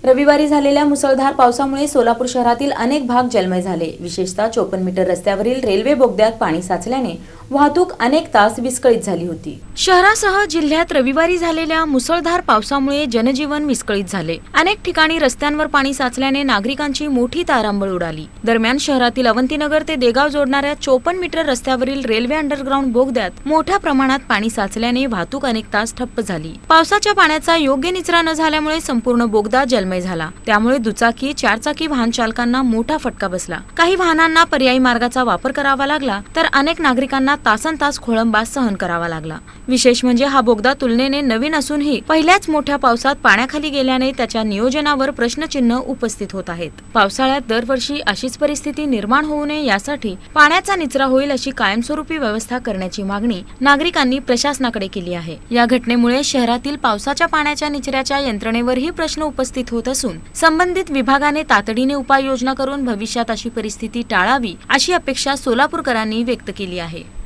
रविवारी झालेल्या मुसळधार पावसामुळे सोलापूर शहरातील अनेक भाग जलमय झाले। विशेषतः 54 मीटर रस्त्यावरील रेल्वे बोगद्यात पाणी साचल्याने वाहतूक अनेक तास विस्कळीत झाली होती। शहरासह जिल्ह्यात रविवारी झालेल्या मुसळधार पावसामुळे जनजीवन विस्कळीत झाले। अनेक ठिकाणी रस्त्यांवर पाणी साचल्याने नागरिकांची मोठी तारांबळ उडाली। दरम्यान शहरातील अवंतीनगर ते देगाव जोडणाऱ्या 54 मीटर रस्त्यावरील रेल्वे अंडरग्राउंड बोगद्यात मोठ्या प्रमाणात पाणी साचल्याने वाहतूक अनेक तास ठप्प झाली। पावसाच्या पाण्याचा योग्य निचरा न झाल्यामुळे संपूर्ण बोगदा जलमय झाला। त्यामुळे दुचाकी, चारचाकी वाहन चालकांना मोठा फटका बसला। काही वाहनांना पर्यायी मार्गाचा वापर करावा लागला, तर अनेक नागरिकांना तासनतास खोळंबा सहन करावा लागला। विशेष म्हणजे हा बोगदा तुलनेने नवीन असूनही पहिल्याच मोठ्या पावसात पाण्याखाली गेल्याने त्याच्या नियोजनावर प्रश्नचिन्ह उपस्थित होत आहेत। पावसाळ्यात दरवर्षी अशीच परिस्थिती निर्माण होऊ नये यासाठी पाण्याचा निचरा होईल अशी कायमस्वरूपी व्यवस्था करण्याची मागणी नागरिकांनी प्रशासनाकडे केली आहे। या घटनेमुळे शहरातील पावसाच्या पाण्याच्या निचऱ्याच्या यंत्रणेवरही प्रश्न उपस्थित होत असून संबंधित विभागाने तातडीने उपाययोजना करून भविष्यात अशी परिस्थिती टाळावी अशी अपेक्षा सोलापूरकरांनी व्यक्त केली आहे।